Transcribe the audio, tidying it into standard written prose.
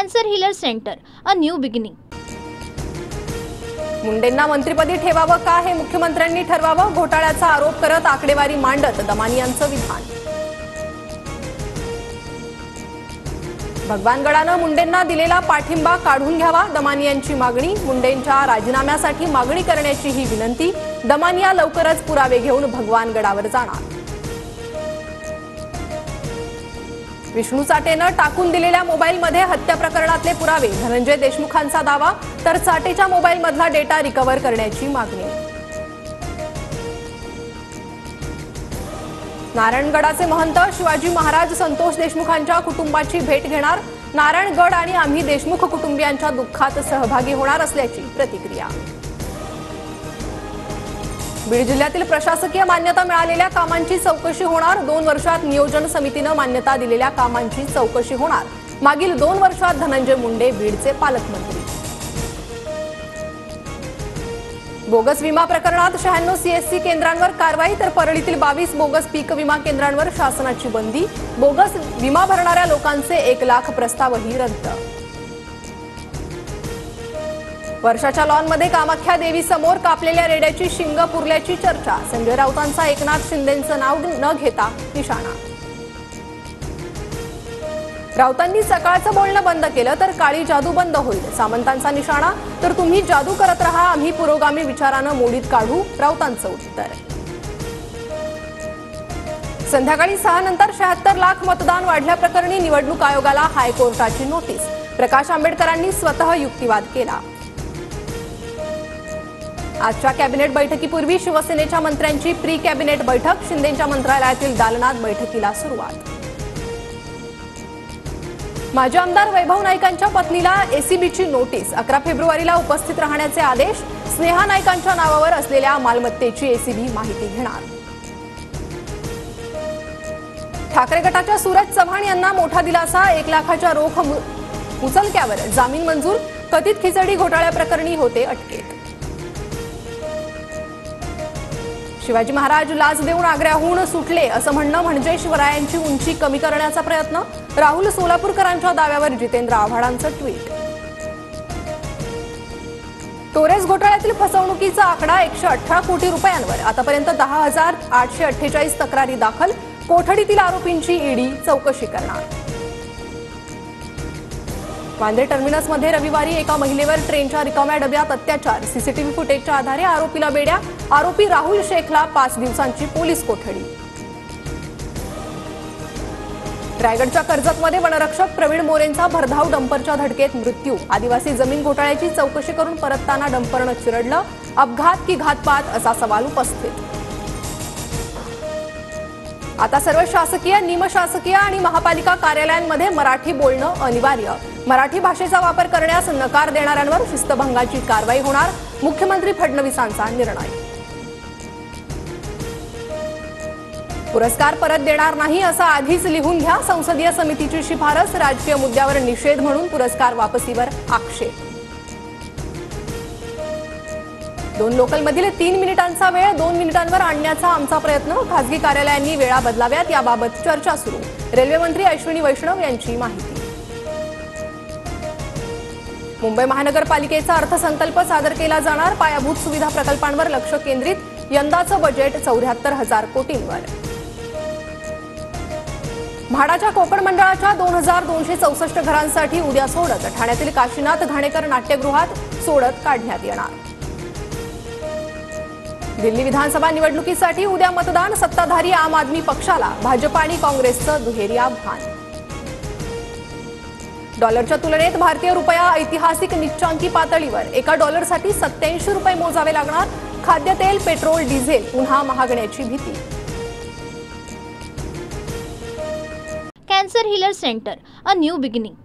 Cancer healer centre, a new beginning. मुंडेंना मंत्रिपदी ठेवावं का हे मुख्यमंत्र्यांनी ठरवावं, घोटाळ्याचा आरोप करत आकडेवारी मांडत दमानी यांचं विधान. भगवानगडानं मुंडेंना दिलेला पाठिंबा काढून घ्यावा, दमानी यांची मागणी. मुंडेंच्या राजीनाम्यासाठी मागणी करण्याची ही विनंती. दमानिया लवकरच पुरावे घेऊन भगवानगडावर जाणार. विष्णू चाटेनं टाकून दिलेल्या मोबाईलमध्ये हत्या प्रकरणातले पुरावे, धनंजय देशमुखांचा दावा. तर चाटेच्या मोबाईलमधला डेटा रिकव्हर करण्याची मागणी. नारायणगडाचे महंत शिवाजी महाराज संतोष देशमुखांच्या कुटुंबाची भेट घेणार. नारायणगड आणि आम्ही देशमुख कुटुंबियांच्या दुःखात सहभागी होणार असल्याची प्रतिक्रिया. बीड जिल्ह्यातील प्रशासकीय मान्यता मिळालेल्या कामांची चौकशी होणार. 2 वर्षात नियोजन समितीनं मान्यता दिलेल्या कामांची चौकशी होणार. मागील 2 वर्षात धनंजय मुंडे बीडचे पालकमंत्री. बोगस विमा प्रकरणात 96 सीएससी केंद्रांवर कारवाई. तर परळीतील 22 बोगस पीक विमा केंद्रांवर शासनाची बंदी. बोगस विमा भरणाऱ्या लोकांचे 1 लाख प्रस्तावही रद्द. वर्षाच्या लॉनमध्ये कामाख्या देवी समोर कापलेल्या रेड्याची शिंग पुरल्याची चर्चा. संजय राऊतांचा एकनाथ शिंदेंचं नाव न घेता निशाणा. राऊतांनी सकाळचं बोलणं बंद केलं तर काळी जादू बंद होईल, सामंतांचा निशाणा. तर तुम्ही जादू करत राहा, आम्ही पुरोगामी विचारानं मोडीत काढू, राऊतांचं उत्तर. संध्याकाळी 6 नंतर 76 लाख मतदान वाढल्याप्रकरणी निवडणूक आयोगाला हायकोर्टाची नोटीस. प्रकाश आंबेडकरांनी स्वतः युक्तिवाद केला. आजच्या कॅबिनेट बैठकीपूर्वी शिवसेनेच्या मंत्र्यांची प्री कॅबिनेट बैठक. शिंदेंच्या मंत्रालयातील दालनात बैठकीला सुरुवात. माजी आमदार वैभव नाईकांच्या पत्नीला एसीबीची नोटीस. 11 फेब्रुवारीला उपस्थित राहण्याचे आदेश. स्नेहा नाईकांच्या नावावर असलेल्या मालमत्तेची एसीबी माहिती घेणार. ठाकरे गटाच्या सूरज चव्हाण यांना मोठा दिलासा. 1 लाखाच्या रोख मुचलक्यावर जामीन मंजूर. कथित खिचडी घोटाळ्याप्रकरणी होते अटकेत. शिवाजी महाराज लाच देऊन आग्र्याहून सुटले असं म्हणणं म्हणजे शिवरायांची उंची कमी करण्याचा प्रयत्न. राहुल सोलापूरकरांच्या दाव्यावर जितेंद्र आव्हाडांचं ट्विट. टोरेस घोटाळ्यातील फसवणुकीचा आकडा 118 कोटी रुपयांवर. आतापर्यंत 10,848 तक्रारी दाखल. कोठडीतील आरोपींची ईडी चौकशी करणार. वांद्रे टर्मिनसमध्ये रविवारी एका महिलेवर ट्रेनच्या रिकाम्या डब्यात अत्याचार. सीसीटीव्ही फुटेजच्या आधारे आरोपीला बेड्या. आरोपी राहुल शेखला 5 दिवसांची पोलीस कोठडी. रायगडच्या कर्जतमध्ये वनरक्षक प्रवीण मोरेंचा भरधाव डंपरच्या धडकेत मृत्यू. आदिवासी जमीन घोटाळ्याची चौकशी करून परतताना डंपरनं चिरडलं. अपघात की घातपात असा सवाल उपस्थित. आता सर्व शासकीय, निमशासकीय आणि महापालिका कार्यालयांमध्ये मराठी बोलणं अनिवार्य. मराठी भाषेचा वापर करण्यास नकार देणाऱ्यांवर शिस्तभंगाची कारवाई होणार. मुख्यमंत्री फडणवीसांचा निर्णय. पुरस्कार परत देणार नाही असं आधीच लिहून घ्या. संसदीय समितीची शिफारस. राजकीय मुद्द्यावर निषेध म्हणून पुरस्कार वापसीवर आक्षेप. 2 लोकलमधील 3 मिनिटांचा वेळ 2 मिनिटांवर आणण्याचा आमचा प्रयत्न. खासगी कार्यालयांनी वेळा बदलाव्यात, याबाबत चर्चा सुरू. रेल्वे मंत्री अश्विनी वैष्णव यांची माहिती. मुंबई महानगरपालिकेचा अर्थसंकल्प सादर केला जाणार. पायाभूत सुविधा प्रकल्पांवर लक्ष केंद्रित. यंदाचं बजेट 74,000 कोटींवर. म्हाडाच्या कोकण मंडळाच्या 2,264 घरांसाठी उद्या सोडत. ठाण्यातील काशीनाथ घाणेकर नाट्यगृहात सोडत काढण्यात येणार. दिल्ली विधानसभा निवडणुकीसाठी उद्या मतदान. सत्ताधारी आम आदमी पक्षाला भाजप आणि काँग्रेसचं दुहेरी आव्हान. डॉलरच्या तुलनेत भारतीय रुपया ऐतिहासिक निच्चांकी पातळीवर. एका डॉलरसाठी 87 रुपये मोजावे लागणार. खाद्यतेल, पेट्रोल, डिझेल पुन्हा महागण्याची भीती. Cancer healer centre, a new beginning.